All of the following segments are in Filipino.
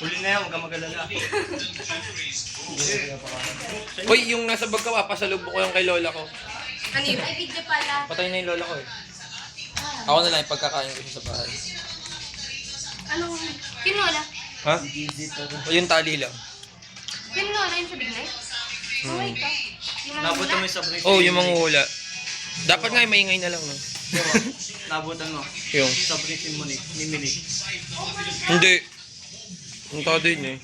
Huli na yan, huwag kang mag-alala. Uy, yung nasa bag ka, papasalubok ko yung kay lola ko. Ano yun? Ay, video pala. Patay na yung lola ko eh. Ako na lang yung pagkakain ko sa bahay. Anong... Kinola? Ha? O yung tali lang. Kinola yung sa Big Night? Oh my God. Yung mga Nabutan mo mula? yung sabrik. Oh, yung manguhula. Dapat nga yung maingay na lang, no? Nabutan mo. Yung. Sabrik ni Monique. Ni Minik. Hindi. Ang todo yun eh.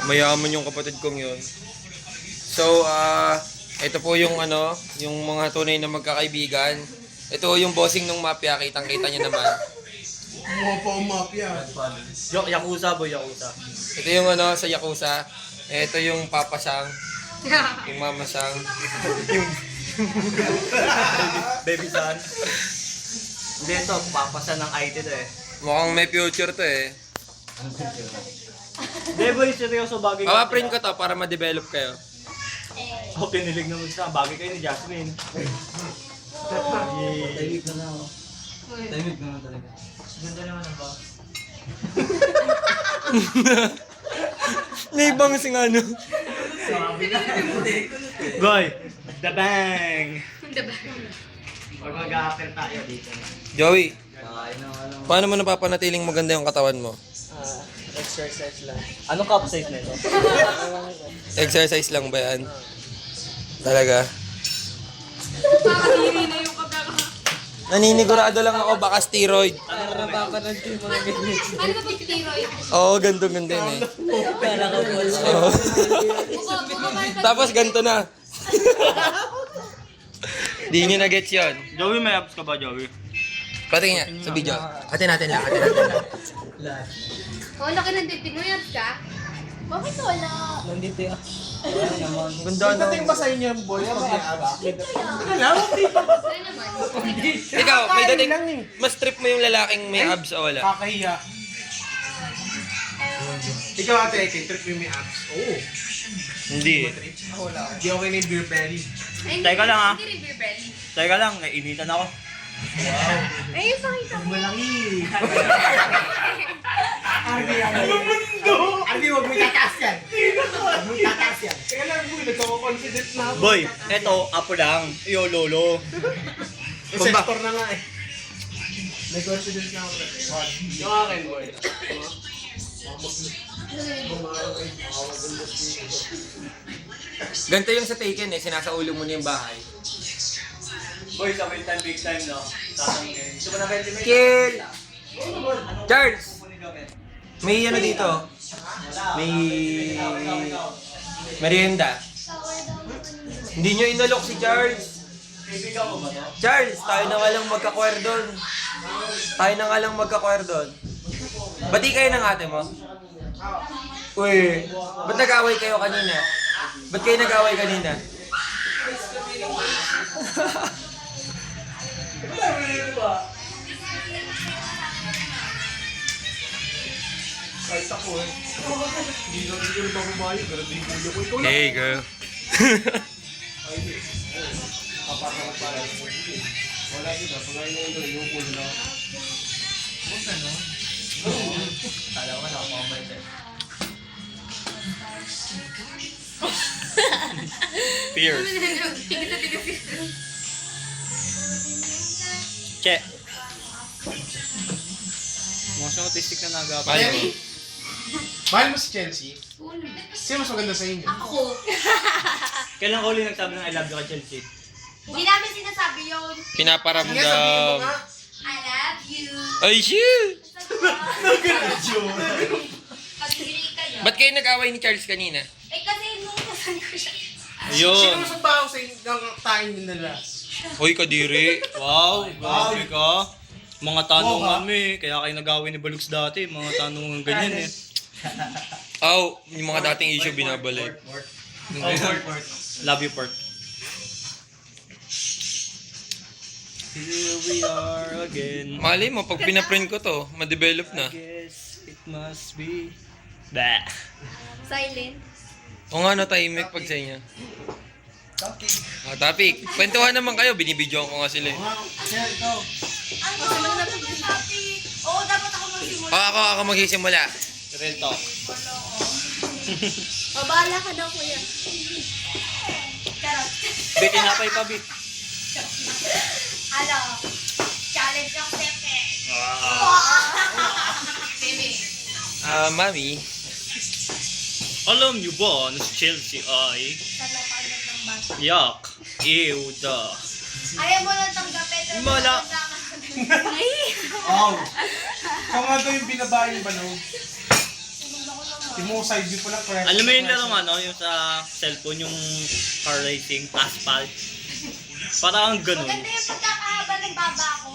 Mayaman yung kapatid kong yun. So, ito po yung ano, yung mga tunay na magkakaibigan. Ito yung bossing ng mafia, kitang-kita niyo naman. Mga pa ang mafia. Yakuza boy, Yakuza. Ito yung ano, sa Yakuza. Ito yung Papa Sang, yung Mama Sang. Baby son. Hindi ito, papasan ng IT to eh. Mukhang may future to eh. Hindi boy, seryoso bagay Papaprint ko to para ma-develop kayo. Oh, kinilig naman siya. Bagay kayo ni Jasmine. Tahimik na ako. Tahimik naman talaga. Ganda naman ang box. Naibang sing ano. Boy, the bang! Diba? Pag mag-a-hacker tayo dito. Joey, paano mo napapanatiling maganda yung katawan mo? Exercise lang. Anong cup size nito? Exercise lang ba yan? Talaga? Makakadiri na yung pagkaka... Naninigurado lang ako baka steroid. Ano ba pag steroid? Oo, ganto-ganto yun eh. Oo. Tapos ganto na. Di nyo na-gets yun. Joey, may abs ka ba, Joey? Patingin niya sa video. Atin natin lang, atin natin lang. Oh, laki ng titig mo yan, ka? Bakit wala? Nandito yan. Ganda no. Dating ba sa inyo yung boy? May abs? Ano naman? Ikaw, may dating, mas trip mo yung lalaking may abs o wala? Kakahiya. Ikaw ate, kay trip yung may abs. Oo. Hindi. Wala. Di okay na yung beer belly. Ay, Teka lang, ah. Hindi rin beer belly. Teka lang, nainitan ako. Ay, yung sakita mo. Malaki. Arby, wag mo itataas yan. Wag mo itataas yan. Kaya lang, boy, nagkaka-confident na ako. Boy, eto, apo lang. Iyo, lolo. Sector na nga eh. May confidence na ako. Yung akin, boy. Ganito yung sa Taken eh, sinasaulo mo na yung bahay. Boy, sa time, big time, no? Tatangin. Gusto mo na ventilate? Kill! Charles! May ano dito? May... merienda. Hindi nyo inalok si Charles. Kaibigan mo ba to? Charles, tayo na nga lang magka-kwerdon. Tayo na nga lang magka-kwerdon. Bati kayo ng ate mo? Uy, ba't nag-away kayo kanina? Ba't kayo nag-away kanina? Kahit ako eh. Hindi na ba kumayo? Pero di ko yung ikaw lang. Hey girl. Kapatawag para yung pwede. Wala sila. Pagkain na yung pool na. Huwag ka no? Kala ko na ako mamay tayo. Fierce. Tigil na tigil. Che. Mga siyang autistic na nagapa. Mahal mo? Mahal mo si Chelsea? Sino mas maganda sa inyo? Ako. Kailan ko ulit nagsabi ng I love you kay Chelsea? Hindi namin sinasabi yun. Sige, sabihin mo Pinaparamdam. I nga. love you. Ay, shit! Nagradyo. Pag-ibig kayo. Ba't kayo nag-away ni Charles kanina? Eh kasi nung kasan ko siya. Sino mas mabaho sa inyo ng tain nyo nila? Hoy, kadiri. Wow, grabe ka. Mga tanong kami, kaya kayo nag-away ni Balugs dati, mga tanong ganyan eh. Aw, yung mga dating issue binabalik. Love you, Port. Here we are again. Malay mo, pag pinaprint ko to, ma-develop na. Guess it must be... Bah. Silent. O nga na tahimik pag sa inyo. Topic. Kwentuhan naman kayo, binibidyoan ko nga sila eh. Ano? Oo, dapat ako magsimula. Ako magsisimula. Real talk. Babala ka daw, kuya. Charot. Be, tinapay pa, Be. Ano? Challenge accepted. Baby. Mami. Alam niyo ba na si Chelsea ay... Sana pagod ng bata. Yak. Ew, da. Ayaw mo lang tanggapin. pero Wala. Ay! Wow. Kung nga daw yung binabae ba no? Yung side view pala. Alam mo yung larong ano, yung sa cellphone, yung car racing, asphalt. Parang ganun. Maganda yung pagkakahaba ng baba ko.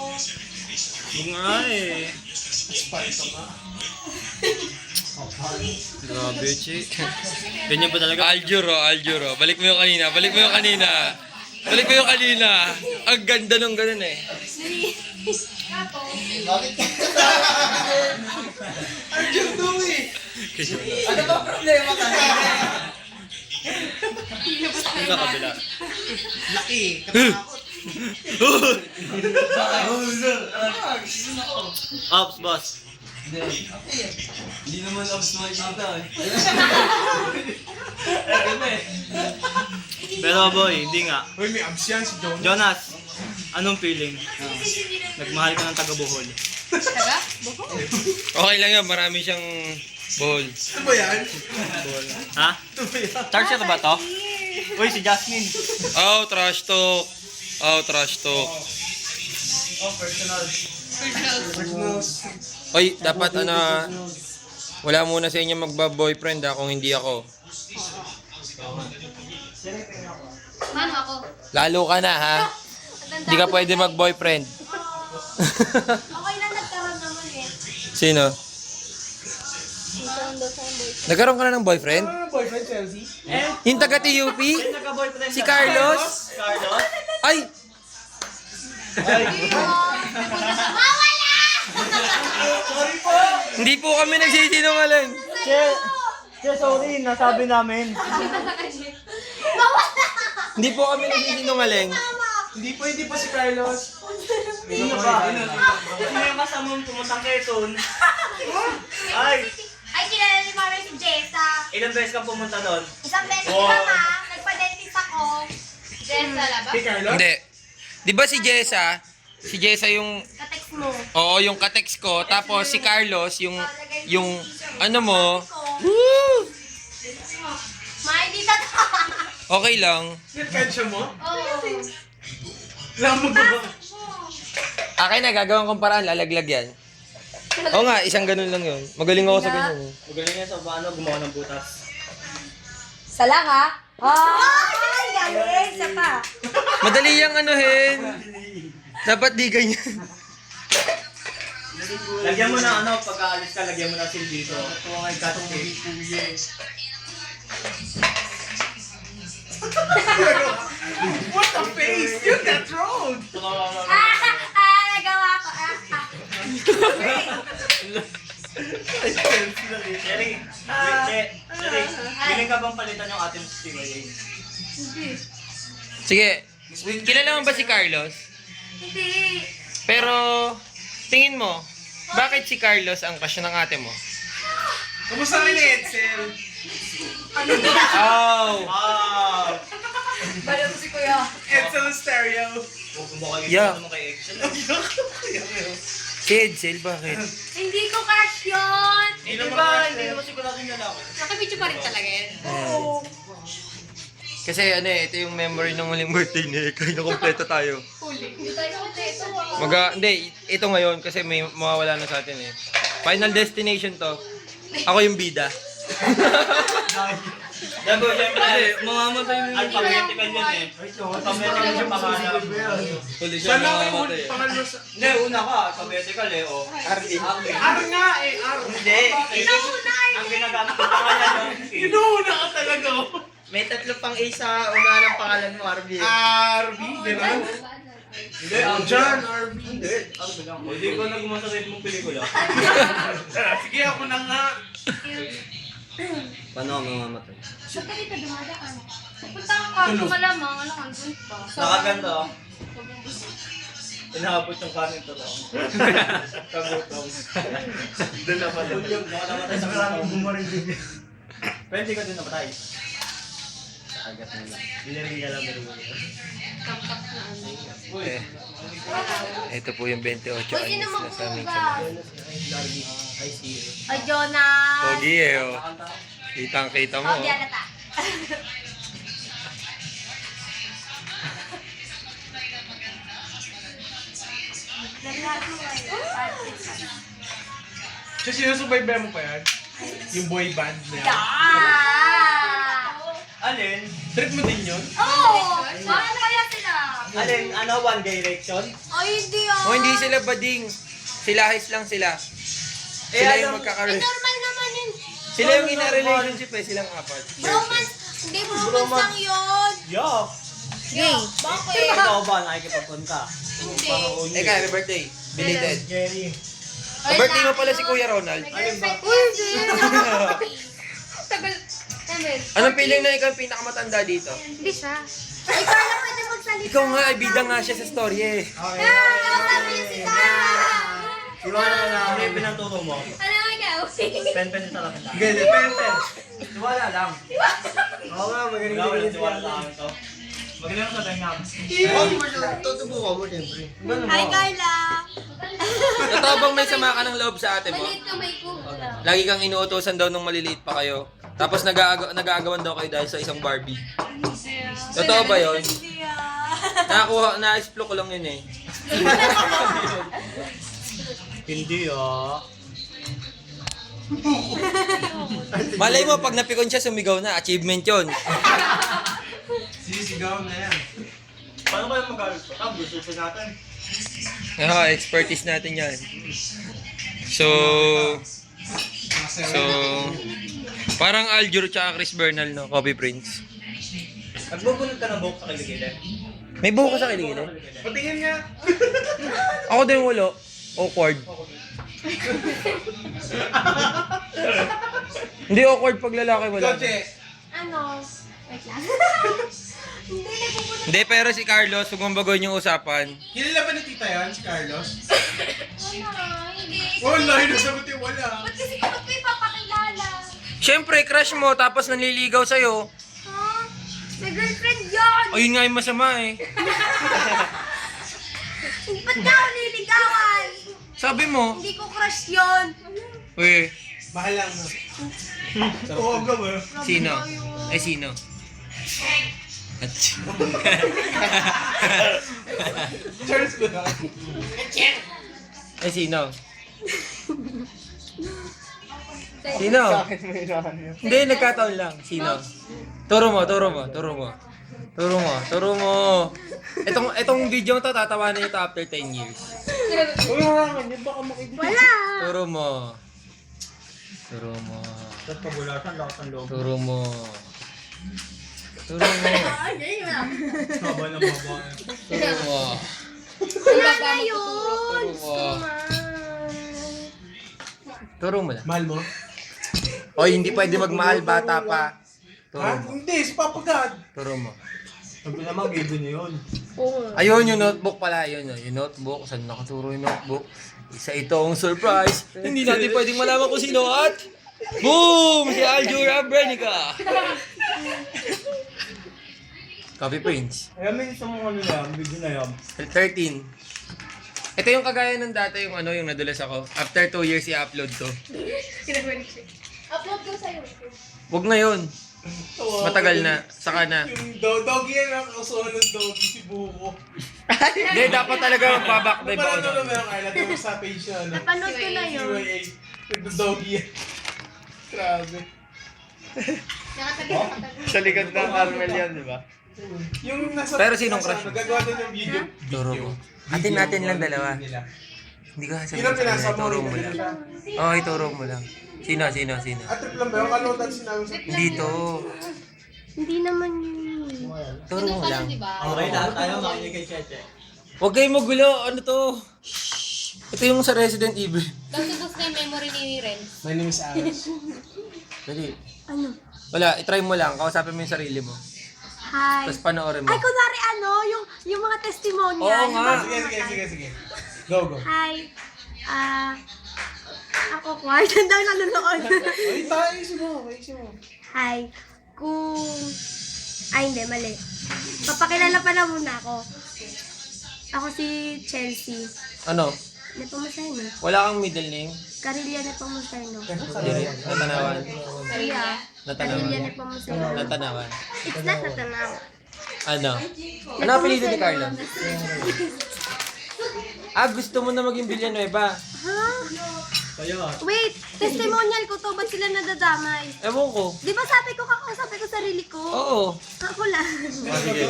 Yung nga eh. Ito nga. Grabe, Chi. Ganyan ba talaga? Aljuro. Balik mo yung kanina. Balik mo yung kanina. Ang ganda nung ganun eh. Kapo. Arjun daw eh. Ano ba problema ka? Yung kakabila. Laki. Katakot. Ops, boss. Hindi naman abs makikita eh. Pero boy, hindi nga. Uy, may abs yan si Jonas. Jonas, anong feeling? Nagmahal ka ng taga-Bohol. Taga? Okay lang yan, marami siyang bowl. Ano ba yan? Bohol. Ha? Charger ba to? Uy, si Jasmine. Oh, trash talk. Oh, personal. Oy, dapat wala muna sa inyo magba-boyfriend kung hindi ako. Mano ako? Lalo ka na ha. Hindi ka pwede mag-boyfriend. Okay lang nagkaroon naman eh. Sino? Nagkaroon ka na ng boyfriend? Ano boyfriend, Chelsea? Yung taga TUP? Nagka-boyfriend Si Carlos? Carlos? Ay! Mawala! Hindi po kami nagsisinungaling. Sorry, nasabi namin. Mawala! Hindi po kami nagsisinungaling. Hindi pa si Carlos. Sino ba? Sino yung kasama mong pumunta Quezon? Ay, Ay, kilala ni Mama si Jessa. ilang beses ka pumunta doon? Isang beses Wow. lang ha. Nagpa-dentist ako. Jessa, laba? Si Carlos? Hindi. Di ba si Jessa? Si Jessa yung, Katext mo. oo, yung katext ko. Tapos si Carlos, yung ano mo. Woo! Ma, hindi na to. Okay lang. Nagkansya mo? Oo. Alam mo ba? Akin na, gagawin kong paraan, lalaglag yan. Oo nga, isang ganun lang yun. Magaling ako sa ganyan. eh. Magaling yan sa paano gumawa ng butas. Sala ka? Ay, galing. Isa pa. Madali yung anuhin. Dapat di ganyan. Lagyan mo na ano, pagka-alis ka, lagyan mo na sil dito. Ito ang ay cut tape. What the face? You got rolled! Nagawa ko. Sherry, Sherry, willing ka bang palitan yung ating stingray? Sige, kilala mo ba si Carlos? Hindi. Pero, tingin mo, bakit si Carlos ang kasya ng ate mo? Kamusta ka ni Edsel? Oh! Wow! Balo ko si Kuya. Edsel stereo. Kumakain Yeah. naman kay Excel. Si Edsel, bakit? Hindi ko crush yun. Hindi ba, hindi naman sigurado yung lalaki. Nakapicture pa rin talaga yan. Kasi ano eh, ito yung memory ng huling birthday ni Kaya na kompleto tayo. Hindi tayo kompleto. Hindi, ito ngayon kasi may mawawala na sa atin eh. Final destination to. Ako yung bida. Dago, siyempre, mamamatay mo. Alphabetical yun eh. Alphabetical yung pangalan. Sana ako yung pangalo sa... Hindi, una ka, alphabetical eh, oh. R nga eh, R. Hindi. Ang ginagamit ng pangalan yun. Inuuna ka talaga. May tatlo pang A sa unahan ng pangalan mo, RB. RB, gano'n? Hindi, John, RB. Hindi, ano lang. Hindi ko na gumawa sa rin mong pelikula. Sige, ako na nga. Paano ako mamamatay? Ba't ka dito dumadaan? Punta ka kwarto malamang. Alam, andun pa. Nakaganda oh. Inaabot yung kanin to lang. Kagutom. Doon na pala. Yung baka namatay sa karaming bumarin din. Pwede ka din namatay. Sa agat nila. Biniring ka lang Tap-tap na ano. Eh, ito po yung 28 Uy, sino ayos na sa aming magbuga? I see. Ay, Jonas! Pogi eh, oh. Kitang-kita mo, Oh, oh. biyaga ta. So, sinusubaybay mo pa yan? Yung boy band na yan? Alin? Trip mo din yun? Oh! Ano kaya sila? Alin? Ano? One Direction? Ay, hindi ah. Oh, hindi sila bading. Silahis lang sila. Sila yung Ay, magkakaroon. normal naman yun. Sila yung ina-relationship eh, silang apat. Bromance. Hindi, bromance lang yun. Yuck! Gay. Bakit? Ikaw ba nakikipagkon ka? Hindi. Eka, happy birthday. Belated. Jerry. Birthday mo pala si Kuya Ronald. Girlfriend. Uy, hindi. Tagal. Emel. Anong feeling na ikaw yung pinakamatanda dito? Hindi siya. Ay, Carla, pwede magsalita. Ikaw nga, ay bida nga siya sa story eh. Okay. Sabi niya si Carla. Di ba na ano yung pinaturo mo? Ano ikaw? Pen-pen sa lapit lang. Ganda, pen-pen. Wala lang. Oo nga, magaling Wala din lang sa akin to. Magaling sa tingam. Tutubukan mo, siyempre. Hi, Carla. Totoo bang may sama ka ng loob sa ate mo? Maliit kamay ko. Lagi kang inuutosan daw nung maliliit pa kayo. Tapos nag-aagawan daw kayo dahil sa isang Barbie. Totoo ba yun? Na-explore ko lang yun eh. Hindi ah. Malay mo, pag napikon siya, sumigaw na. Achievement yun. Sisigaw na yan. Paano kayo mag-alit? Gusto natin. Expertise natin yan. So, parang Aljur tsaka Chris Bernal, no? Copy Prince. Nagbubunod ka ng buhok sa kiligilid. May buko sa kiligin eh. Patingin nga. Ako din walo. Awkward. Hindi awkward pag lalaki wala. Koche. Ano? Wait lang. Hindi, nagpupunod. Hindi, pero si Carlos, huwag mong baguhin yung usapan. Kilala ba ni tita yan, si Carlos? Wala, hindi. Wala, nasagot yung wala. Ba't kasi kapag may papakilala? Siyempre, crush mo, tapos nanliligaw sa'yo. Ha? May girlfriend yun! Ayun nga yung masama eh. Ba't na ako niligawan? Sabi mo, Hindi ko crush yun. uy, Mahal lang, no? Oo, ka ba? sino? Ay, sino? At Charles ko na. ay, sino? Sino? Hindi, nagkataon lang. Sino? Turo mo. Itong video to, tatawanan ito after 10 years. Uy, harangan niya, baka makinig. Wala! Turo mo. Tapos pabulasan, lakas ng loob. Turo mo. Ay, wala. Haba ng baba. Turo mo. Wala na yun! Turo mo lang. Mahal mo? Oy, hindi pwede magmahal, bata pa. Turo Ha? mo. Hindi, si Papa God. Turo mo. Sabi naman, given niyo yun. Ayun, yung notebook pala. Yun, yung notebook. Saan nakaturo yung notebook? Isa itong surprise. Hindi natin pwedeng malaman kung sino at... Boom! Si Aljur Abrenica! Copy Prince. Ayamin sa mga ano yan, video na yan. 13. Ito yung kagaya ng dati, yung yung nadulas ako. After 2 years, i-upload to. Upload ko sa'yo. Huwag na yun. Matagal na. Saka na. Yung doggy yan ang kasuhan ng doggy, si Buko. Hindi, dapat talaga magbabackdive ako Napanood na. na meron kaya natin sa page siya, no? Napanood ko na yun. CYA. Nagdo-doggy yan. Grabe. Nakatagal. Sa likod ng Carmel yan, di ba? Yung nasa... Pero sinong nasa- crush mo? Nagagawa din yung video. Turo mo. Atin natin lang dalawa. Hindi ka sabihin Yun ang sa pinasa kanya, mo. ituro mo lang. Oo, ituro mo lang. Sino? At trip lang ba? Yung kalood natin sinabi sa... Hindi to. Hindi naman yun. Turo mo lang. Okay, lahat tayo makinig kay Cheche. Huwag kayong magulo. Ano to? Ito yung sa Resident Evil. Tapos na yung memory ni Ren. My name is Alex. Dali. Ano? Wala, itry mo lang. Kausapin mo yung sarili mo. Hi. Tapos panoorin mo. Ay, kunwari yung Yung mga testimonial. Oo yung nga. bago mamatay. Sige. Go. Hi. Ako, Kwart. Ang daw nanonood. Ay, tayo, ayusin mo. Hi. Hindi, mali. Papakilala pala muna ako. Ako si Chelsea. Ano? Nepomuceno. Wala kang middle name? Carillia Nepomuceno. Diri. Natanawan. Carillia Natanawan. Nepomuceno. Natanawan. It's not Natanaw. Ano? Ano ang apelido ni Carlo? Gusto mo na maging Villanueva? Ha? Kayo ah. Wait, testimonial ko to. Ba't sila nadadamay? Ewan ko. Di ba sabi ko kakausapin ko sarili ko? Oo. Ako lang. Sige.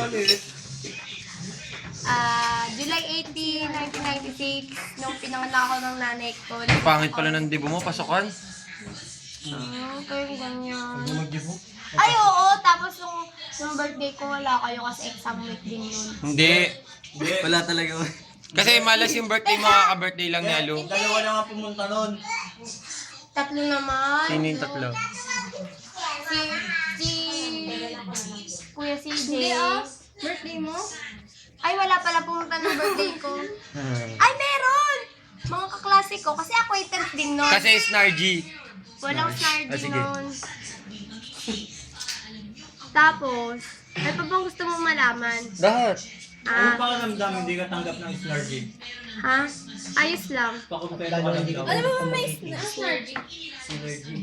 July 18, 1996, nung pinanganak ako ng nanay ko. Pangit pala ng dibo mo, pasukan. Kaya ganyan. Ay, oo. Tapos nung birthday ko, wala kayo kasi exam week din yun. Hindi. Wala talaga. Kasi malas yung birthday mo, kaka-birthday lang ni Alu. Dalawa na nga pumunta nun. Tatlo naman. Sino yung tatlo? Si Kuya CJ. Hindi birthday mo? Ay, wala pala pumunta ng birthday ko. Ay, meron! Mga kaklase ko. Kasi acquaintance din nun. Kasi Snargy. Walang snardy sige. nun. Tapos, ano pa bang gusto mong malaman? Lahat. Ano pa karamdam hindi ka tanggap ng snargy? Ha? Ayos lang. Pakumpeta ka lang daw. Ano ba may snardy?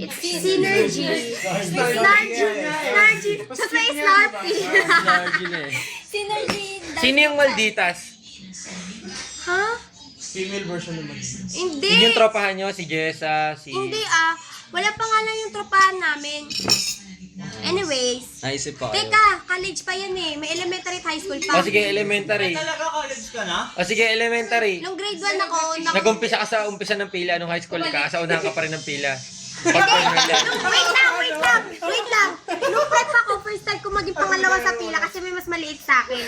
It's synergy. Snargy. Snargy. Sa may snarky. Snargy na eh. Synergy. Sino yung Malditas? Ha? Female version naman. Hindi. Yun yung tropahan nyo, si Jessa, si... Hindi wala pa nga lang yung tropahan namin. Anyways. Naisip pa Teka, college pa yan eh. May elementary at high school pa. O sige, elementary. Talaga college ka na? O sige, elementary. Nung grade 1 ako, Nag-umpisa ka sa umpisa ng pila nung high school ka, sa unahan ka pa rin ng pila. Wait lang. Nung prep ako, first time ko maging pangalawa sa pila kasi may mas maliit sa akin.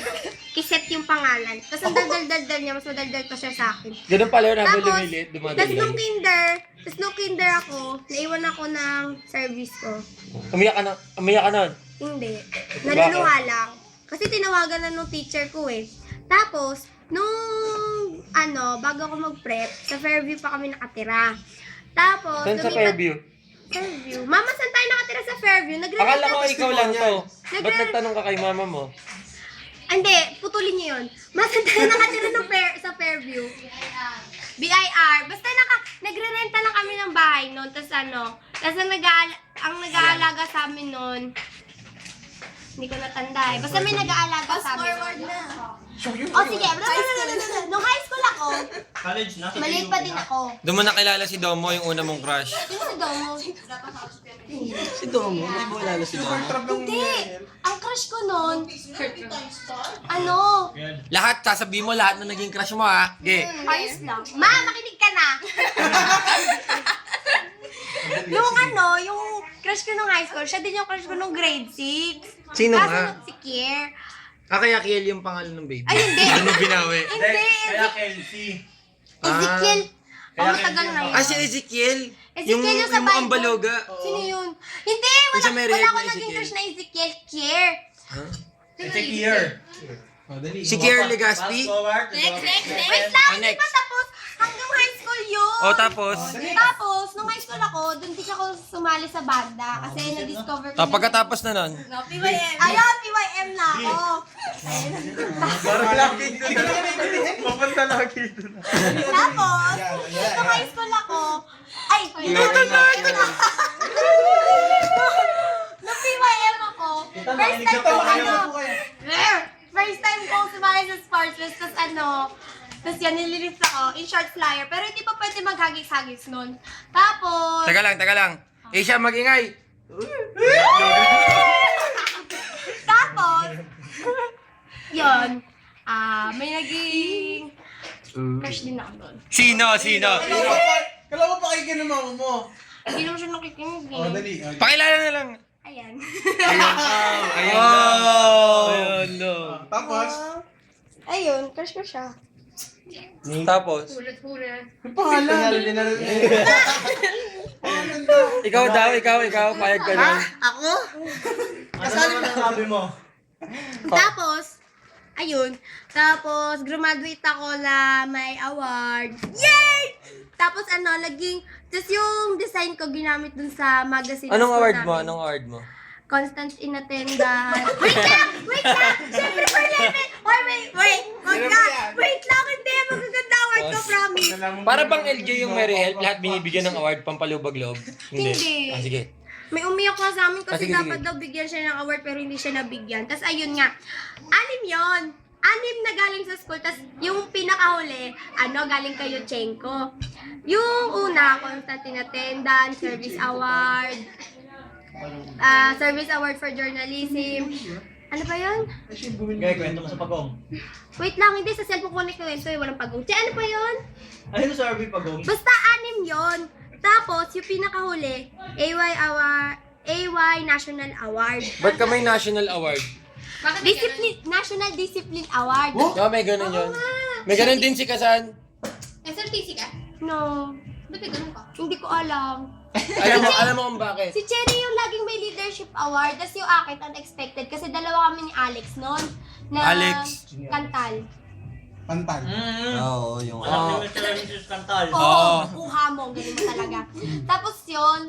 Kiset yung pangalan. Tapos ang daldal-daldal niya, mas madaldal pa siya sa akin. Ganun pala yun, habang Tapos, lumilit, tapos dumadali. nung kinder ako, naiwan ako ng service ko. Umiyak ka nun. Hindi. Naluluha lang. Kasi tinawagan na nung teacher ko eh. Tapos, bago ako mag-prep, sa Fairview pa kami nakatira. Tapos, Saan sa Fairview? Fairview. Mama, saan tayo nakatira sa Fairview? Akala ko ikaw lang to. Ba't nagtanong ka kay mama mo? Hindi, putulin niyo yun. Mas saan tayo nakatira sa Fairview? BIR. Basta nagre-renta lang kami ng bahay noon. Tapos ang nag-aalaga sa amin noon, hindi ko natanda eh. Basta may nag-aalaga sa amin. O sige, nung high school ako, College na? maliit pa din ako. Doon mo nakilala si Domo, yung una mong crush. Sino si Domo? Si Domo, hindi mo kilala si Domo. Hindi! Ang crush ko noon, Lahat, sasabihin mo lahat na naging crush mo ha. Okay. ayos lang. Ma, makinig ka na! yung crush ko nung high school, siya din yung crush ko nung grade 6. Sino Kaso nga? si Kier. Kaya Kiel yung pangalan ng baby. Ay, hindi. Ano binawi? Hindi. Kaya Kelsey. Ezekiel. Kaya Matagal na yun. Si Ezekiel. Ezekiel yung sa mukhang Bible. baloga. Sino yun? Hindi! Yung sa Mary Wala Ed ko na naging Ezekiel. crush na Ezekiel. Kier. Ezekiel. Si Kier Legaspi. Fast forward. Wait lang, hindi next. pa tapos. Hanggang high school yun. O tapos, Tapos, nung high school ako, dun din ako sumali sa banda. Kasi na-discover ko pagkatapos na nun. Ayun, PYM na ako. Papunta lagi doon. Tapos, nung high school ako, ay, nung PYM ako, first time ko first time ko sumali sa sports fest, tapos yan, nililift ako in short flyer, pero hindi pa pwede maghagis-hagis nun. Tapos, Teka lang. Asia, mag-ingay. tapos, yun, may naging crush din ako doon. Sino? Kala mo pakinggan ng mama mo. Hindi naman siya nakikinig eh. Dali. Pakilala na lang. Ayan. Ayun, no. Tapos, Ayun, crush ko siya. Tapos, Hulat-hulat. pangalan. ikaw, payag ka na. Ako? Ano naman ang sabi mo? Tapos, Ayun. Tapos, graduate ako na may award. Yay! Tapos, tapos yung design ko ginamit dun sa magazine. Anong school award mo? namin. Anong award mo? Constant in attendance. Wait lang! Wait lang! Siyempre for level! Wait lang! Hindi! Magaganda award ko, promise. Para bang LJ yung Mary Help, lahat binibigyan ng award pampalubag loob? Hindi. Ah, sige. May umiyak nga sa amin kasi Sige, dapat sige. daw bigyan siya ng award pero hindi siya nabigyan. Tapos ayun nga, 6 yon. 6 na galing sa school. Tapos yung pinakahuli, galing kay Yuchenko. Yung una, constant in attendance, service award, service award for journalism. Ano ba yun? Gaya, kwento mo sa pagong. Wait lang, hindi. Sa cellphone ko nagkwento eh. Walang pag-ung. Ano pa yun? Ano yung sa RB pagong? Basta 6 yon. Tapos, yung pinakahuli, AY National Award. Ba't ka may national award? National Discipline Award. Oh, may ganun yun. May ganun din si Kasan. SLTC ka? No. Ba't may ganun ka? Hindi ko alam. Alam mo kung bakit. Si Cherry yung laging may leadership award, tapos yung akin unexpected kasi dalawa kami ni Alex noon na Alex. kantal. Pantal. Oo, yung Alam niyo na sila yung kantal. Oo, kuha mo, ganun mo talaga. Tapos yun,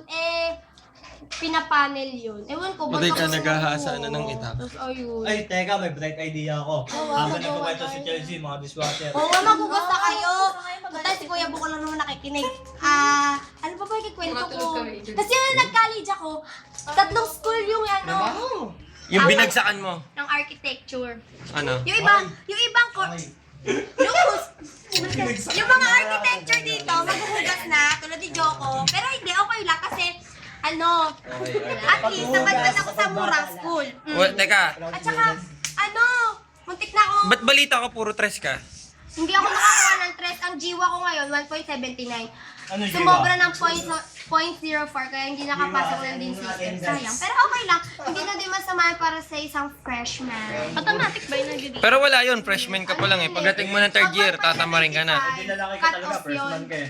pinapanel yun. Ewan ko, Patay ka, ako- naghahasa na ng itak. Tapos ayun. Ay, teka, may bright idea ako. Habang magawa nagkukwento si tayo. Chelsea, mga dishwasher. Oo, magugas na kayo. Punta si Kuya Buko lang naman nakikinig. Ano pa ba yung kikwento ko? Kasi yung nag-college ako, 3 school yung Yung binagsakan mo. ng architecture. Ano? Yung ibang yung mga architecture dito, maghuhugas na, tulad ni Joko. Pero hindi, okay lang kasi, at least, napadpad ako sa murang school. Well, teka, At saka, muntik na ako, ba't balita ko puro tres ka? hindi ako nakakuha ng stress. Ang jiwa ko ngayon, 1.79. Ano yung Sumobra ng 0.04, kaya hindi nakapasok ng din system. Sayang. Pero okay lang. Hindi na din masama para sa isang freshman. Automatic ba yun nag-grade? Pero wala yun, freshman ka pa lang eh. Pagdating mo ng third year, tatamarin ka na. Hindi lalaki ka talaga, first man ka eh.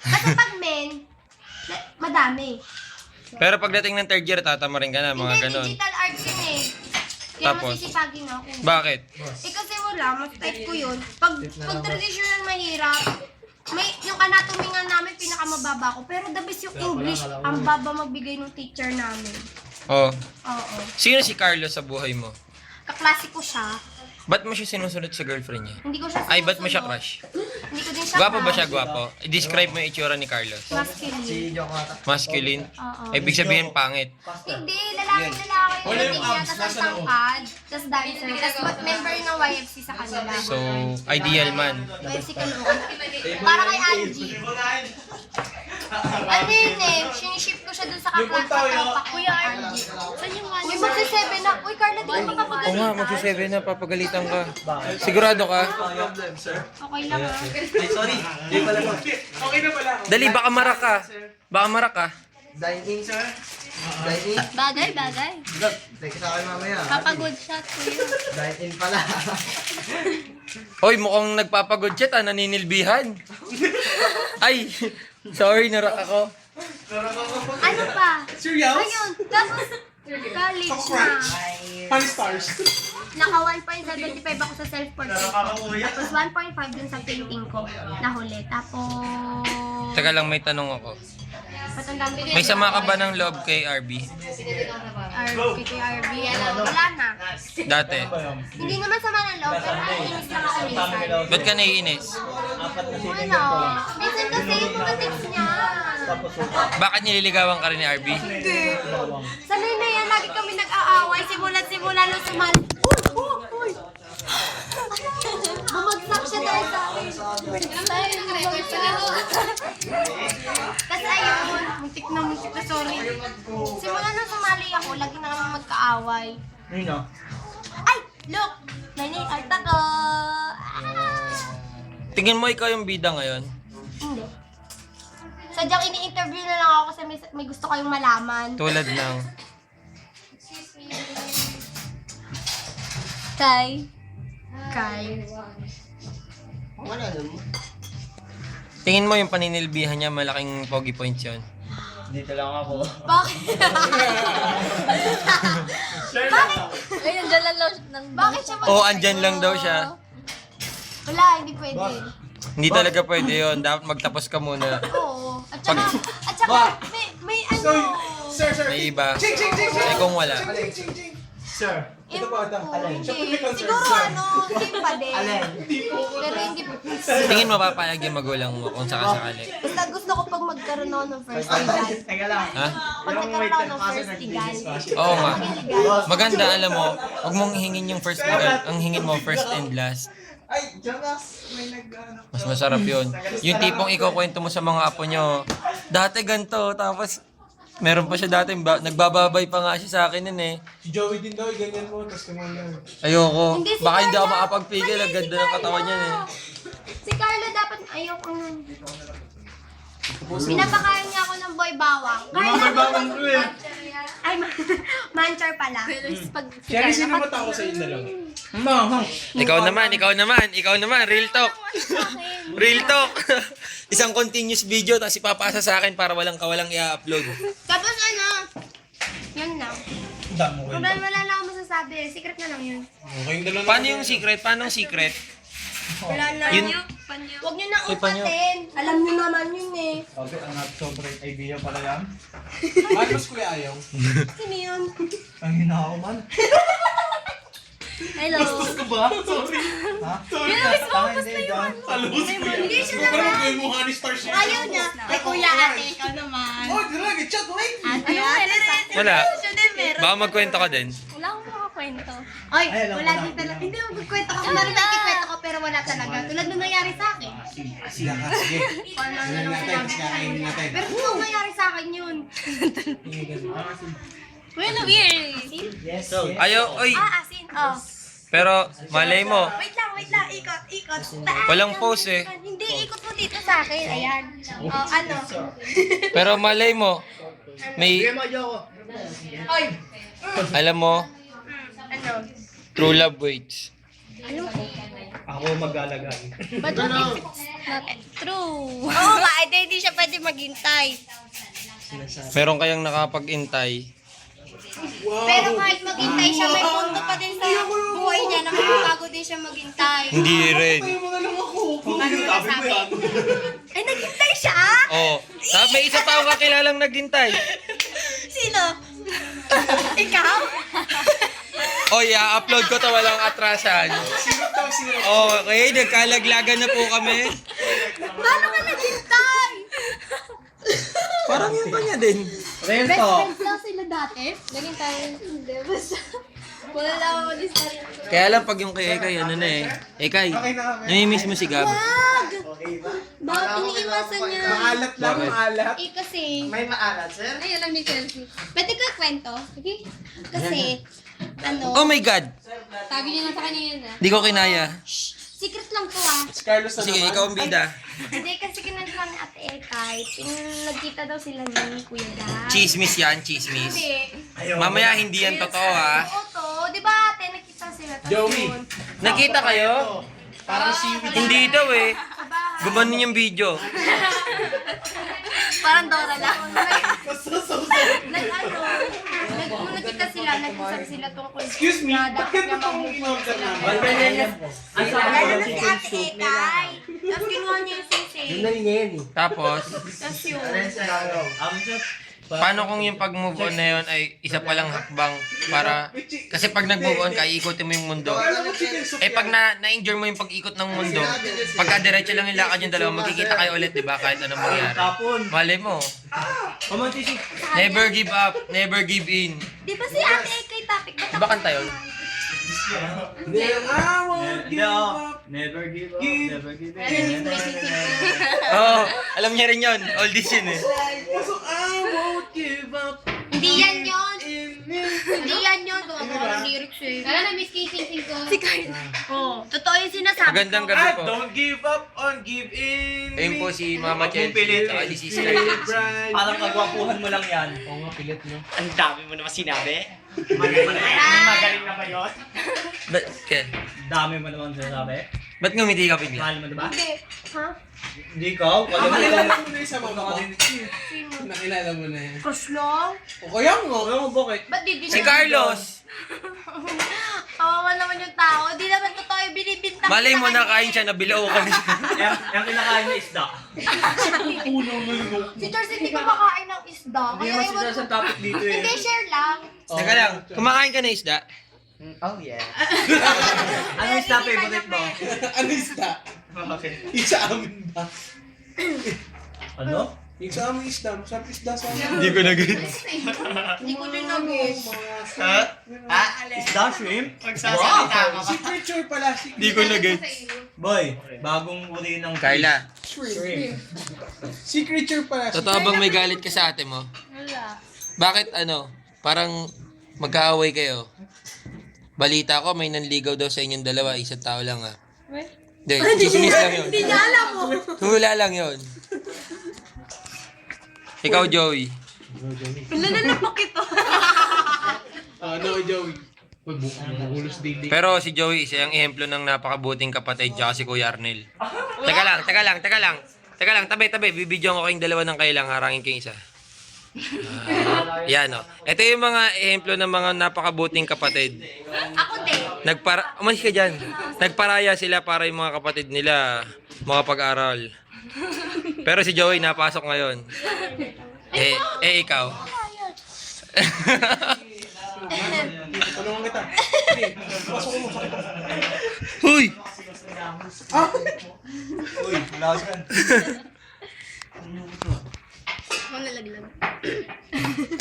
Kasi pag men, madami. Pero pagdating ng third year, tatamarin ka na, mga Hindi, ganon. digital arts yun eh. Kaya Tapos? masisipagin ako. Bakit? Kasi wala, mas type ko yun. Pag traditional mahirap, yung anatomy nga namin pinakamababa ko. Pero the best yung English, ang baba magbigay ng teacher namin. Oh. Oo. Sino si Carlos sa buhay mo? Kaklase ko siya. Ba't mo siya sinusunod sa girlfriend niya? Hindi ko siya Ay, ba't mo siya sinusunod. crush? Hindi ko din siya Gwapo ba crush. siya, gwapo? I-describe mo yung itsura ni Carlos. Masculine. Masculine? Oo. Ibig sabihin, pangit. Hindi, lalaki. Yung dating niya, tapos ang tangkad, tapos dancer, tapos member ng YFC sa kanila. So, ideal man. YFC Caloocan. Para kay Angie. Ano yun eh, siniship ko siya dun sa katropa ko, Kuya Angie. Saan yung one? Uy, magsi-7 na. Uy, Carla, di ka Oo makapagalitan. nga, magsi-7 na, papagalitan ka. Sigurado ka? Okay lang ah. Dali, baka marak ka. Baka marak ka. Dine-in, sir. Dine-in. Bagay, bagay. Teka sa akin mamaya. Papagood shot ko yun. Dine-in pala. Hoy, mukhang nagpapagod chat, naninilbihan. Ay, sorry, narak ako. Ano pa? Ayun, tapos college na. Five stars. Naka 1.75 ako sa self-portrait ko. Nakakauya. Tapos 1.5 dun sa painting ko na huli. Tapos... Teka lang, may tanong ako. Patandaan ko. May sama ka ba ng love kay RB? KKRB, wala na. Dati. Hindi naman sama ng loob, pero naiinis lang ako minsan. Ba't ka naiinis? Apat na sinin Ano? Minsan kasi yung mga text niya. Bakit nililigawan ka rin ni RB? Hindi. Sanay na yan, lagi kami nag-aaway. Simula nung sumali. Uy! Bumagsak siya dahil sa akin. Kasi ayun, muntik na, sorry. Simula nung sumali ako, lagi na kami magkaaway. Yun o. Ay! Look! May art ako! Tingin mo ikaw yung bida ngayon? Hindi. Sadyang ini-interview na lang ako kasi may gusto kayong malaman. Tulad ng... Kay? Wala naman. Tingin mo yung paninilbihan niya, malaking pogi points yun? Dito lang ako. Bakit? Bakit? Ay, nandiyan lang daw. Bakit siya Oo, andyan lang daw siya. Wala, hindi pwede. Hindi talaga pwede yun. Dapat magtapos ka muna. Oo. At saka, may ano. May iba. Eh kung wala. Sir. Ito po ito. Hindi. Siguro ano, hindi pa din. Pero hindi pa. Tingin mo papayag yung magulang mo kung sakasakali. Basta gusto ko pag magkaroon ako ng first legal. Teka lang. Ha? Pag nagkaroon ako ng first legal. Oo nga. Legal. Maganda, alam mo, huwag mong hingin yung first legal. Ang hingin mo first and last. Ay, Jonas, may nag-ano. Mas masarap yun. Yung tipong ikaw kwento mo sa mga apo nyo, dati ganito, tapos meron pa siya dati, nagbababay pa nga siya sa akin nun eh. Si Joey din daw, ganyan mo, tapos kumalan. Ayoko. Hindi, si Baka hindi ako Carla. makapagpigil, ang ganda ng katawan niya eh. Si Carla dapat ayoko nun. Pinapakain niya ako ng boy bawang. Mga bawang ko eh. Ay, manchar pala. Pag Kaya sino mata ako sa inyo dalawa? Ikaw naman, real talk. Real talk. Isang continuous video, tapos ipapasa sa akin para walang kawalang i-upload. Tapos ano, yun lang. Damo Kung wala na ako masasabi, secret na lang yun. Okay, yung dalawa. Paano yung secret? Paano yung secret? Wala na. Yun- Huwag niyo na Uy, panyo. upatin. Alam niyo naman yun eh. Okay, ang sobrang idea pala yan. Marcos Kuya Ayaw. Sino yun? Ang hina ako man. Hello. Ka ba? Sorry. Ha? Sorry ka. Tama hindi dyan. Talus ko yan. Hindi siya Pero naman. yung mukha ni Star siya. Ayaw niya. Ay, kuya, ate, ikaw naman. Oh, dirag, chocolate. Ate, Wala. Siya din meron. Baka magkwento ka din. Wala akong makakwento. Ay, wala din talaga. Hindi mo magkwento ka. Kunwari nakikwento ko pero wala talaga. Tulad nung nangyari sa akin. Sila ka, sige. Paano na lang Natin, sinabi? kakainin natin. Pero kung nangyari sa akin yun. Well, weird. Yes, Ayaw, oy. Asin. Oh. Pero, malay mo, Wait lang. Ikot. walang pose eh. Hindi, ikot mo dito sa akin. Ayan. Oh, ano? Pero malay mo, may, Bigyan mo ako. Ay! alam mo, Ano? true love waits. Ano ko? Ako mag-alagay. But what if it's not true? Oo nga, hindi siya pwede maghintay. Meron kayang nakapag-intay. Pero kahit maghintay siya, may punto pa din sa buhay niya na magbabago din siya maghintay. Hindi rin. Ano nasabi? Ay, naghintay siya? Oh, tapos may isa pa akong kakilalang naghintay. Sino? Ikaw? Oh, i-upload ko to walang atrasan. Okay, nagkalaglagan na po kami. Paano ka naghintay? Parang yung kanya din. Real Best talk. friends lang sila dati? Naging tayo. Hindi, basta. Wala lang ako discard. Kaya lang pag yung kay Ekay, ano na eh. Ekay, namimiss mo si Gab. Wag! Bakit iniiwasan niya? Maalat lang, Bakit? maalat. Eh kasi, May maalat, sir? Ay, alam ni Chelsea. pwede ko ikwento? Sige. Kasi, ano, Oh my God! Sabi niya nga sa kanya yun ah. Di ko kinaya. secret lang to ah. Si Carlos na Sige, naman. ikaw ang bida. Hindi kasi kinanta ni Ate Ekay, nagkita daw sila ni Kuya Gab. Chismis yan, chismis. Hindi. Mamaya hindi yan totoo ha. Oo to, di ba ate, nakita sila. Tapos Joey. yun, Nakita kayo? Parang seaweed. Hindi daw eh. sa bahay. Gumanon yung video. Parang Dora lang. Nung nakita sila, nag-usap sila tungkol Excuse me, na bakit dapat ito niya mong mag-move on in-order sila. namin? Lalo na si Ate Ekay. Tapos kinuha niya yung sisi. niya yan eh. Tapos, Tapos yun. paano kung yung pag-move on na yun ay isa palang hakbang para... Kasi pag nag-move on ka, iikotin mo yung mundo. Eh pag na-enjoy mo yung pag-ikot ng mundo, pagka diretso lang yung lakad yung dalawa, magkikita kayo ulit, di ba? Kahit anong mangyari. Malay mo. Never give up, never give in. Di ba si Ate Ekay topic? Di ba kanta yun? Never give up, never give up. Oo, alam niya rin yun. Oldies yun eh. Hindi yan yun. Hindi yan yun. Gumagawa ng lyrics eh. Kaya na-miss kissing ko. Si Carla. Oo. Totoo yung sinasabi Magandang ko. gabi po. Don't give up on give in. Ayun po si Mama Chelsea, tsaka si Sisi. Parang kagwapuhan mo lang yan. Oo nga, pilit no. Ang dami mo naman sinabi. Ay! Magaling na ba yun? Kaya, Dami mo naman sinasabi. Ba't ngumiti ka bigla? Mahal mo, diba? Hindi. Ha? Hindi ikaw. Nakilala mo na yung sa mama ko. Sino? Nakilala mo na yan. Crush lang? O kaya mo. Ano mo, bakit? Ba't di Si Carlos! Kawawa naman yung tao. Di naman totoo yung binibintang. Malay mo na kain siya, nabilaw kami. Yung kinakain niya isda. Si Charles hindi ko makain ng isda. Hindi Kaya naman iwan sila sa topic dito eh. Hindi, share lang. Teka lang, kumakain ka na isda? Oh, yeah. Ano yung isda favorite mo? Ano isda? Okay. Yung sa amin ba? Ano? Yung sa amin isda. Masarap isda sa amin. Hindi ko nag-gets. Hindi ko din nag-guess. Isda, shrimp? Magsasalita ka Si creature pala. Si Hindi ko nag-gets. Boy, bagong uri ng Carla, shrimp. Si creature pala. totoo bang may galit ka sa ate mo? Wala. Bakit ano, parang magkaaway kayo? Balita ko, may nanligaw daw sa inyong dalawa, isang tao lang ah. Wait. Hindi, chismis lang yun. Hindi niya alam mo. Hula lang yun. Ikaw, Joey. Lalalamak ito. Ano, Joey? Uy, bukulos dili. Pero si Joey, isa yung ehemplo ng napakabuting kapatid, tsaka si Kuya Arnel. Teka lang, tabi, bibidyoan ko kayong dalawa ng kailang, harangin ko yung isa. Yan o. Ito yung mga ehemplo ng mga napakabuting kapatid. Ako din. Umalis ka dyan. Nagparaya sila para yung mga kapatid nila makapag-aral. Pero si Joey napasok ngayon. Ikaw. Tulungan kita. Sige, pasok mo. Huy! Uy, lakas ka. Ako nalaglag.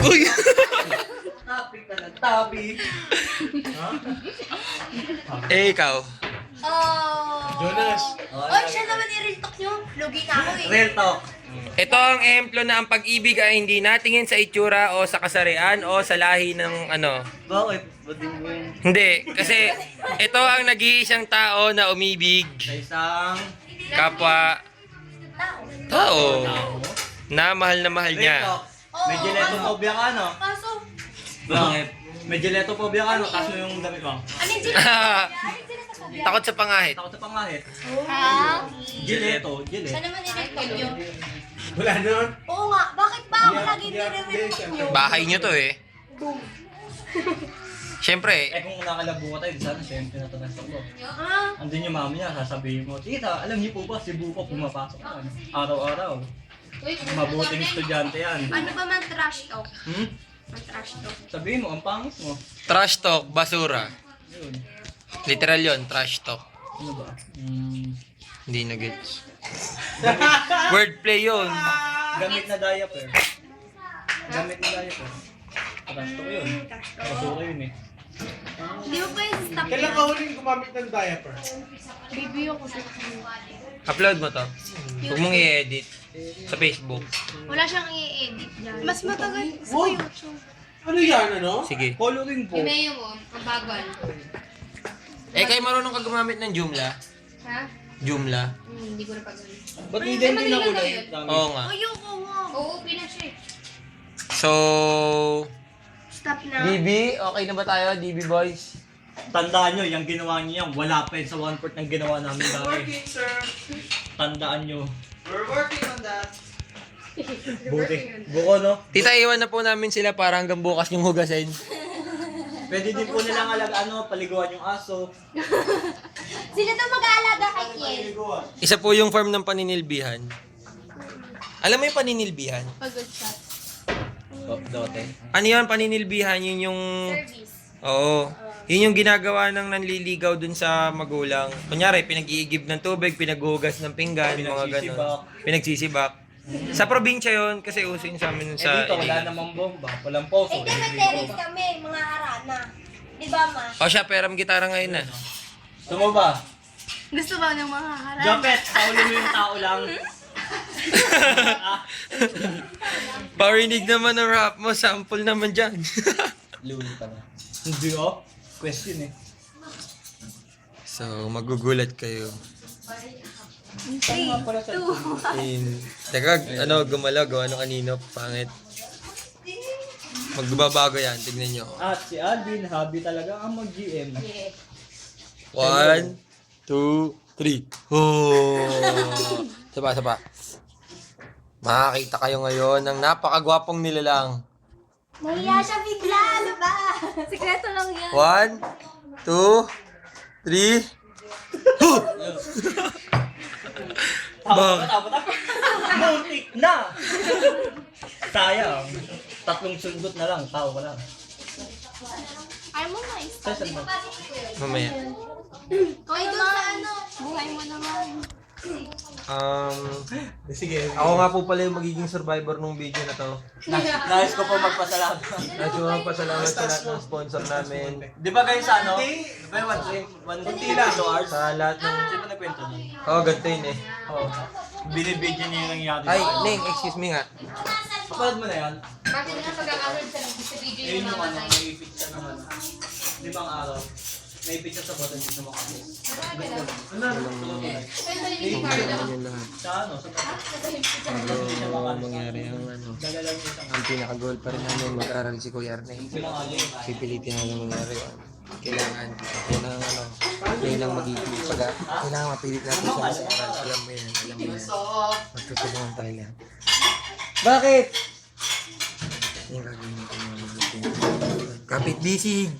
Uy! Topic talaga. Topic. Ikaw. Oh. Jonas. Oy, siya naman i-real talk nyo. Lugi na ako eh. Real talk. Ito ang ehemplo na ang pag-ibig ay hindi natingin sa itsura o sa kasarian o sa lahi ng ano. Bakit? Ba't din mo yun? Hindi, kasi ito ang nag-iisang tao na umibig. Sa isang... Kapwa tao na mahal Real niya. talk. May geletophobia ka, no? Kaso, Bakit? May geletophobia ka, no? Taas mo yung damit mo. anong sinasabi? Takot sa pangahit. Takot sa pangahit. Ha? Geleto. Siya naman i-real talk nyo. Wala nun. Oo nga, bakit ba ako lagi i-real talk nyo? Bahay niyo to eh. Siyempre, Kung nakalabo ka tayo, sana siyempre natanasok ko. Ha? Andun yung mami niya, sasabihin mo, Tita, alam niyo po ba, si Buko pumapasok yan. Araw-araw. Mabuting estudyante yan. Ano ba man trash talk? Hmm? Man trash talk. Sabihin mo, ang pangit mo. trash talk, basura. Yun. Literal yon, trash talk. Ano ba? Hindi na gets. Wordplay yun. Gamit na diaper. Gamit na diaper. Trasto ko yun. Basura yun eh. Di mo pa yung stop Kailan ka huling gumamit ng diaper? Baby ako sa Upload mo to. Huwag mong i-edit sa Facebook. Wala siyang i-edit dyan. Mas matagal sa Wow. YouTube. Ano yan, ano? Sige. Coloring po. Yung mo, ang bagal. Kayo marunong ka gumamit ng Joomla? Ha? Joomla? Hindi ko na pagawin. Ba't hindi din na kulay? Oo nga. Ayoko nga. Oo, pinas siya eh. So, Stop na. DB, okay na ba tayo, DB boys? Tandaan nyo, yung ginawa niyo yan, wala pa yun sa 1/4 ng ginawa namin dati. Working, sir. Tandaan nyo. We're working on that. Buti. Buko, no? Tita, iwan na po namin sila para hanggang bukas yung hugasin. Pwede din po nilang paliguan yung aso. Sino to mag-aalaga kay Kiel? Paliguan. Isa po yung farm ng paninilbihan. Alam mo yung paninilbihan? Pagod shot. Dote. Ano yun, paninilbihan? Yun yung... Service. Oo. Yun yung ginagawa ng nanliligaw dun sa magulang. Kunyari, pinag-iigib ng tubig, pinaghugas ng pinggan, mga ganun. Pinagsisibak. Sa probinsya yun, kasi uso yun sa amin sa... dito, wala namang bomba. Walang poso. Hindi, may terrace kami, mga harana. Di ba, ma? O siya, peram gitara ngayon na. Gusto mo ba? Gusto ba ng mga harana? Jopet, paulin mo yung tao lang. Parinig naman ang rap mo, sample naman dyan. Luli pa na. Hindi oh. Question eh. So, magugulat kayo. Saan nga pala sa Teka, gumalaw, gawa nung kanino, pangit. Magbabago yan, tignan nyo. At si Alvin, hobby talaga ang mag-GM. 1, 2, 3. Oh. Saba. Makakita kayo ngayon ng napakagwapong nilalang. Nahiya siya bigla. Ano ba? Sikreto lang yan. 1, 2, 3. Muntik na! Sayang. 3 sundot na lang, tao ka lang. Ay mo na, Saan mo? Mamaya. Ay, doon sa ano. buhay mo naman. Sige. Ako nga po pala yung magiging survivor ng video na to. Nais ko po magpasalamat. At yung magpasalamat sa lahat ng sponsor namin. Di ba guys ano? Di ba yung 1 hours? Sa lahat ng... Di ba nagkwento nun? Oh, ganito yun eh. Oo. Binibidyo niya yung nangyari. Ay, Ning, excuse me nga. Kapalad mo na yan? Bakit nga pag-upload sa video Ayun yung yung ano, namatay? may picture ng ano. Di ba ang araw? May picture sa button dito mo kasi. Kwento ni Carlo. Yun lahat. Sa ano? Sa button. Bago mangyari ang ano. Dala lang yung isang Ang pinaka-goal pa rin namin mag-aral si Kuya Arne. pinangalan yun. Pipilitin namin mangyari yun. Kailangan ano, yun lang magiging kailangan mapilit natin siya mag-aral. Alam mo yan. Magtutulungan tayo lahat. Bakit? Yung gagawin natin mga mabuting. Kapit bisig!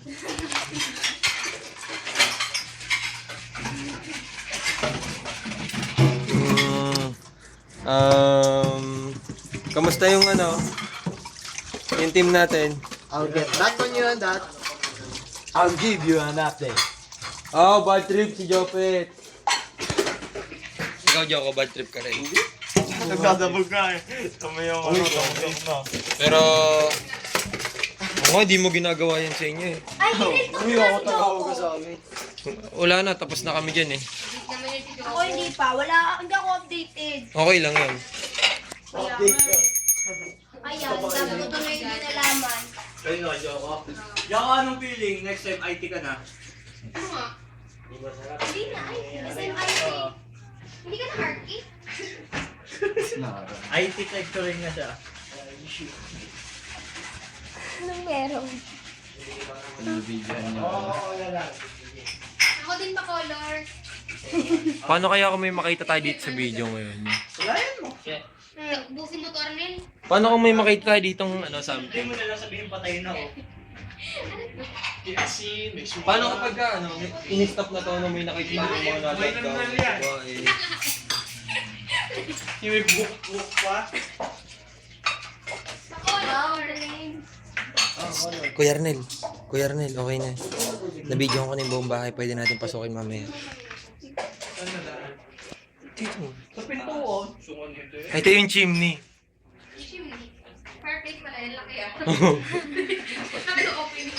Kamusta yung ano? Yung team natin? I'll get back on you on that. I'll give you an update. Oh, bad trip si Jopet. Ikaw, Joko, bad trip ka rin. Nagdadabog ka eh. Tama yung ano, na. Pero, di mo ginagawa yan sa inyo eh. Ay, ganito na si Joko. Wala na, tapos na kami dyan eh. Ako hindi pa. Hindi ako updated. Okay lang yun. Ayan, sabi ko tuloy hindi nalaman. Ayun na, Joko. Joko, anong feeling? Next time IT ka na? Ano nga? Hindi na, SMIT. Hindi ka na hardkey? IT lecturing na siya. Anong meron? Ako din pa-color. Paano kaya kung may makita tayo dito sa video ngayon? Walayan mo. Busin mo to, Arnel. Paano kung may makita tayo ditong ano, Hindi something? mo na lang sabihin patayin na ako. Paano kapag ano, in-stop na to na may nakikita yung mga nasa Yung may book pa. Wow, Arnel. Kuya Arnel, okay na. Nabidyoan ko na yung buong bahay, pwede natin pasukin mamaya. Dito. Sa pintuon. Sungan nito eh. Ito yung chimney. Chimney. Fireplace pala, yung laki ah. Sabi ko, opening.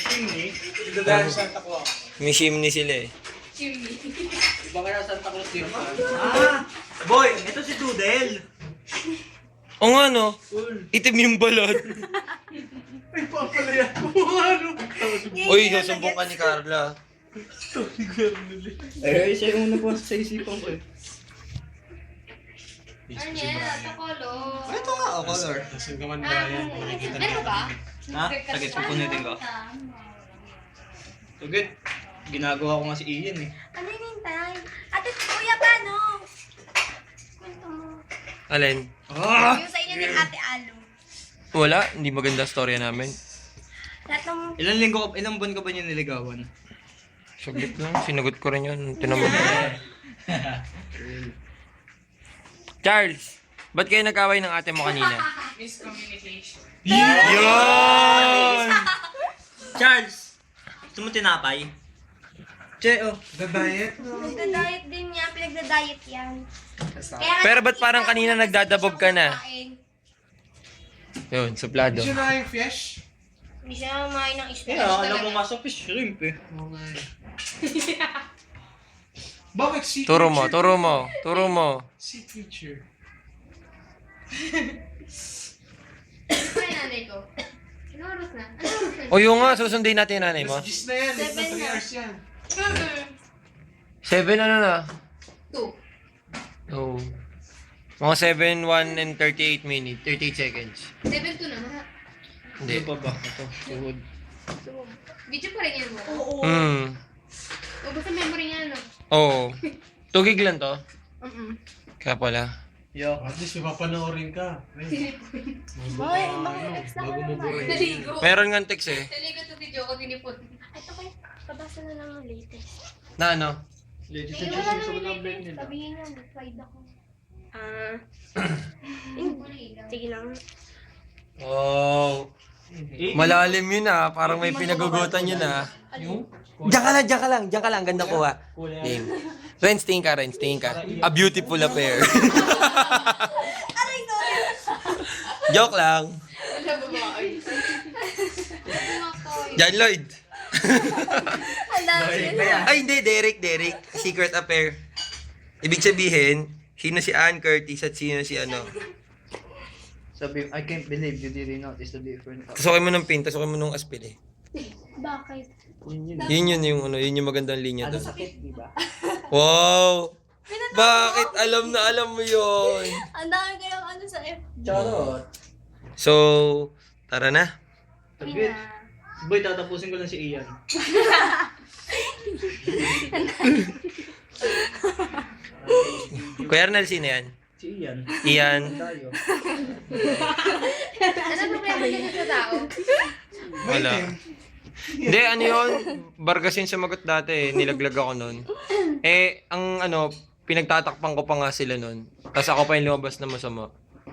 Chimney. Dadahan Santa Claus. May chimney sila eh. Chimney. Iba kaya Santa Claus din. Boy, ito si Doodle. O nga no, itim yung balat. Ay, papalayan ko ano. Uy, susumbong ka ni Carla. Eh, siya yung una po sa isipan ko eh. Arnel, pa-color. Ito nga, color. Ano ba? Ha? Sagit, pupunitin ko. Sagit. Ginagawa ko nga si Ian eh. Ano yung hintay? Ate, kuya, paano? Kwento mo. Alin? Yung sa inyo ni Ate Alo. Wala, hindi maganda storya namin. Lahat ng... Ilang buwan ka ba niya niligawan? Saglit lang, sinagot ko rin yun. Tinamag ko. Charles, ba't kayo nag-away ng ate mo kanina? Miscommunication. Yun! Charles! Gusto mo tinapay? Che, oh. Nagda-diet din niya. Pinagda-diet yan. Kaya nga Pero ba't nakikita parang ko kanina na nagdadabog ka na? kumakain. Yun, suplado. Hindi siya kumain ng isda. Yeah, alam mo nga sa fish shrimp eh. Bakit sea Turo mo. sea creature? Ano yung nanay ko? Ano oras na? Ano oras na? O yung nga, susundin natin yung nanay mo. Gis na yan. 7 3 na. hours yan. 7 ano na? 2. Oh. Mga 7, 1 and 38 minutes. 38 seconds. 7-2 na nga. Hindi. Ano pa ba? Ito, tuhod. Video pa rin yan mo. Oo. Ubus ang memory niya, no? Oo. 2 gig lang to. Kaya pala. Yo. At least mapapanoorin ka. Boy, mga ex na ko naman. Naligo. Meron nga text eh. Naligo to video ko, tinipon. Ito kayo, pabasa na lang ng latest. Na ano? Legit Eh, sa wala Diyos, nang sa mga blend latest. nila. Sabihin niya, mag-slide ako. Sige lang. Wow. Malalim yun ah. Parang may pinagugutan yun ah. Diyan ka lang. Ganda ko ah. Game. Renz, tingin ka. A beautiful affair. Aray, sorry. Joke lang. Wala babae. John Lloyd. Alam niya. Ay, hindi. Derek. Secret affair. Ibig sabihin, sino si Ann Curtis at sino si ano. Sabi, I can't believe you didn't notice the difference. Tasukin mo ng pin, tasukin mo ng aspil eh. Bakit? Yun yung magandang linya doon. Sakit, di ba? Wow! Bakit alam na alam mo yun? Ang dami kayong ano sa F. Charot. So, tara na. Saglit. Boy, tatapusin ko lang si Ian. Kuya Arnel, sino yan? Si Ian. Ian. Tayo. Ano problema niya sa tao? Wala. Hindi, ano yun? Vargas yung sumagot dati eh. Nilaglag ako nun. Eh, ang ano, pinagtatakpan ko pa nga sila nun. Tapos ako pa yung lumabas na masama.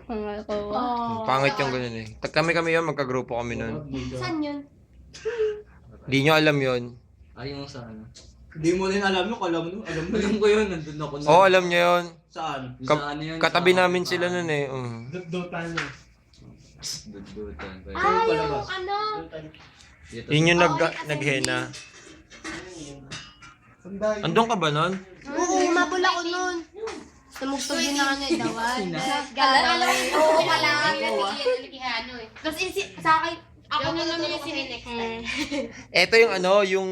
Oh. Pangit yung ganun eh. Kami yun, magkagrupo kami nun. Saan yun? Di nyo alam yun. Ayun sa ano. Hindi mo rin alam yun, alam mo ko yun, nandun ako na. Oo, alam nyo yun. Saan? Katabi namin sila nun eh. Dota na. Ah, yung ano? Yun yung naghena. Andun ka ba nun? Oo, mabula ko nun. Tumugtog din na kanya dawan. Alam mo, Oo, wala wala. kami kasi iyan, ano eh. Tapos sa akin, Ako na naman yung sinenext time. Eto yung ano, yung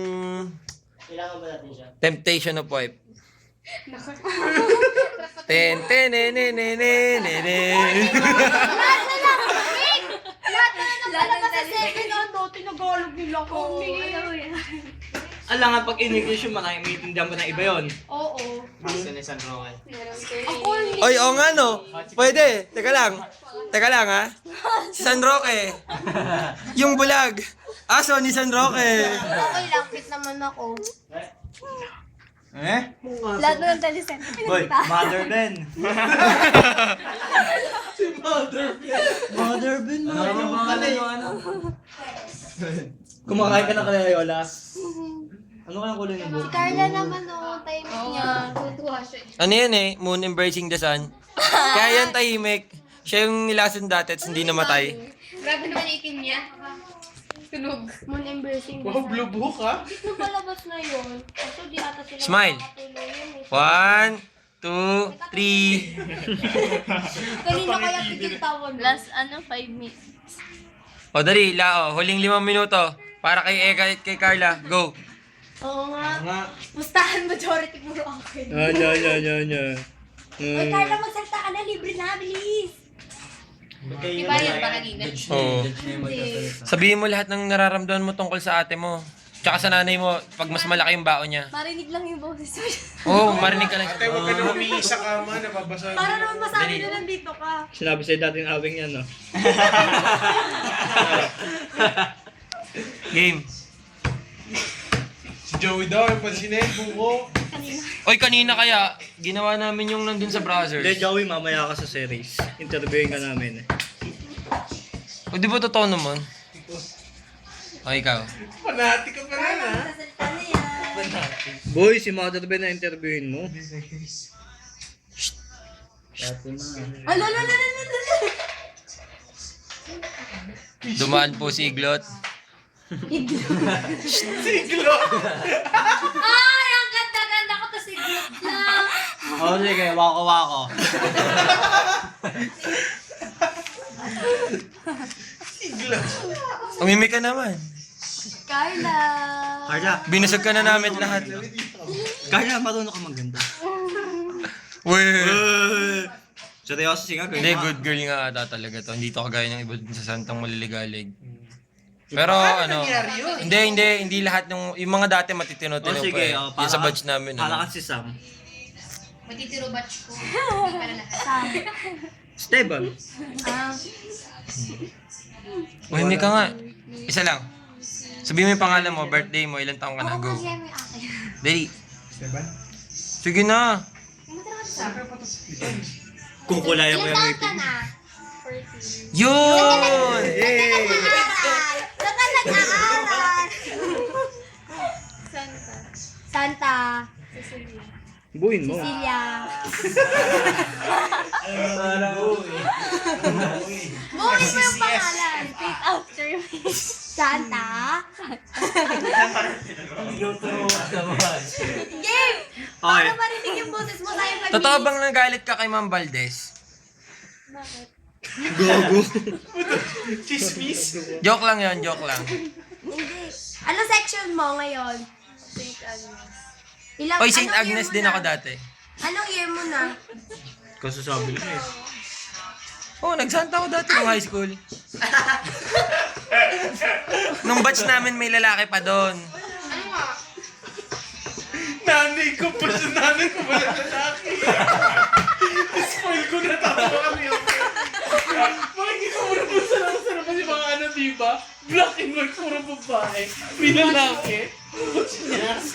Kailangan ba natin siya? Temptation of Wife. Ten, ten, ne, ne, ne, ne, ne, ne. lahat na napalabas sa second ano, tinagalog nila ko. Alam nga, pag in-English yung marami, may intindihan mo ng iba yun. Oo. Gusto ni San Roque. Ako hindi. Oy, oo nga no. Pwede. Teka lang ha. Si San Roque. Yung bulag. Aso ni San Roque. Okay lang, fit naman ako. Eh? Lahat na ng teleset. Boy, mother Ben. Mother Ben mo. Ano? Kumakain ka na kalayola. Ano kaya kulay ng Si buhok? Carla naman time niya. Tutuwa siya. Ano yan eh? Moon embracing the sun. Kaya yan tahimik. Siya yung nilason dati at hindi namatay. Grabe naman yung itim niya. Tunog. Moon embracing Wow, blue book ha? Nung palabas na yun, kaso di ata sila Smile. makakatuloy yun eh. 1, 2, 3. Kanina kaya pigintawan mo. Last 5 minutes. O dali, huling 5 minuto. Para kay Eka at kay Carla. Go. Oo nga. Nga. Pustahan majority puro akin. Nya. Uy, Carla, magsalta ka na. Libre na, bilis. Diba yan ba kanina? Oo. Sabihin mo lahat ng nararamdaman mo tungkol sa ate mo. Tsaka sa nanay mo, pag mas malaki yung baon niya. Marinig lang yung boses mo. Oo, marinig ka lang. Ate, huwag ka na humingi sa kama, nababasa. Para naman masabi na nandito ka. Sinabi sa'yo dating awing yan, no? Game. Si Joey daw, yung pansinay, buko. Oy, kanina kaya, ginawa namin yung nandun sa browsers. Hindi, Joey, mamaya ka sa series. Interviewin ka namin. O, di ba totoo naman? O, ikaw. Panati ka pa rin ha? Sasalita na yan. Boy, si Mother Ben na interviewin mo. Ala. Dumaan po si Iglot. Ay, ang ganda-ganda ko to si Group lang. Oo, sige, wako. Umimik ka naman. Carla. Carla, Binusog ka na namin lahat. Carla, marunong ka maganda. Weh! Seryoso, sige. Hindi, good girl nga ata talaga to. Hindi to kagaya ng iba dun sa santang maliligalig. Pero ano, hindi lahat yung mga dati matitino-tino pa eh. Yung sa batch namin. Para Ano. kasi Sam. Matitiro batch ko. Hindi pala lahat. Esteban. Hindi ka nga. Isa lang. Sabihin mo yung pangalan mo, birthday mo, ilang taong ka na, go. Dali. Sige na. Kukulayan ko yung Ilan taon ngipin. ka na? Yun! Saan ka nag-aaral? Santa. Buhin mo. Cecilia. Buhay mo yung pangalan. Repeat after me. Santa. Game! Para marinig yung boses mo tayo pag Totoo bang nagalit ka kay Ma'am Valdez? Gogo. Chismis. Joke lang yon, joke lang. Hindi. Ano section mo ngayon? Ilang, Oy, St. anong year Agnes mo din na? ako dati. Anong year mo na? Kasasabi lang eh. Oh, nagsanta ako dati nung high school. Nung batch namin may lalaki pa doon. Ano nga? Nanay ko pa sa nanay ko ba na lalaki? Spoil ko na tawa kami yung makikita mo na po sa sarap kasi mga ano, diba? Black and white, puro babae. May lalaki.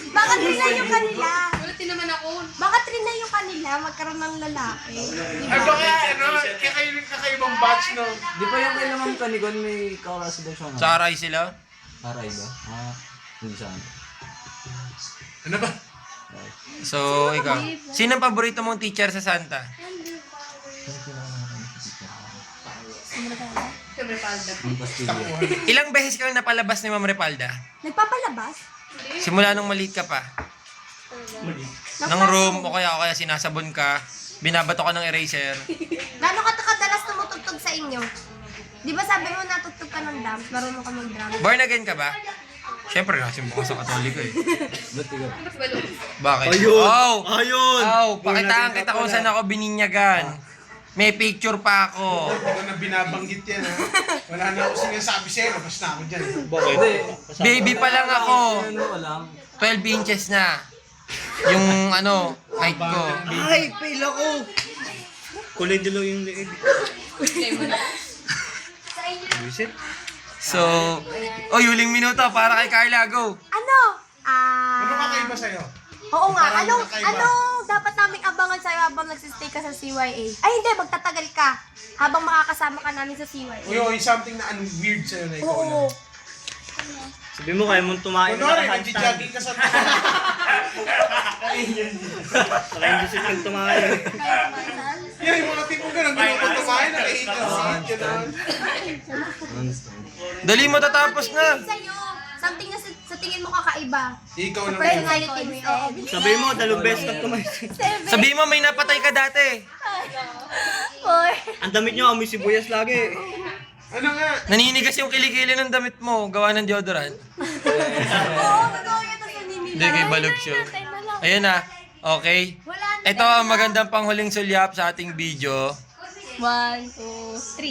Baka trinay yung kanila. Ulit din naman ako. Baka trinay yung kanila magkaroon ng lalaki. Ay baka ano, kakaibang batch no? Di ba yung kailangan kanigon may kaklase daw siya? Sa Aray sila. Aray ba? Hindi siya. Ano ba? So, ikaw. Sino ang paborito mong teacher sa Santa? Siyempre palda. Ilang beses kang napalabas ni Ma'am Repalda? Nagpapalabas? Simula nung maliit ka pa. Ng room o kaya sinasabon ka. Binabato ka ng eraser. Gano'n ka kadalas tumutugtog sa inyo? Di ba sabi mo natugtog ka ng drums? Marunong ka mag-drum? Born again ka ba? Siyempre, nasimbo ka sa Katoliko eh. Ba't ba lo? Bakit? Ayun! Oh! Ayun! Oh, pakitaan kita kung saan ako bininyagan. May picture pa ako. Ako na binabanggit yan ha. Wala na ako sinasabi sa'yo, labas na ako dyan. Bakit? Baby pa lang ako. Ano ka lang? 12 inches na. Yung ano, height ko. Ay, pila ko! Kulay dilaw yung leeg. Visit? So, huling minuto para kay Carla, go. Ano? Ano kakaiba sa'yo? Oo nga. Parang Anong kakaiba. dapat naming abangan sa'yo habang nagsistay ka sa CYA? Ay hindi, magtatagal ka. Habang makakasama ka namin sa CYA. Uy, something na weird sa'yo na ikaw Oo. lang. Sabi mo kaya mong tumain Kunwari, nag-jogging ka sa Saka hindi siya tumain. Yan, yung mga tipong ganun, ganun ko tumahin, nakahiga sa seat, gano'n. Dali mo tatapos na. Sa'yo, something na sa tingin mo kakaiba. Ikaw Sa naman. personality mo. Oo. Sabi mo, dalawang beses ka tumain. Sabihin mo may napatay ka dati. Ang damit niyo, amoy sibuyas lagi. Ano nga? Naninigas yung kilikili ng damit mo, gawa ng deodorant. Oo, totoo yun. Tapos naninila. Hindi kay balog siya. Ayun na. Okay. Wala na. Ito ang magandang panghuling sulyap sa ating video. 1, 2, 3.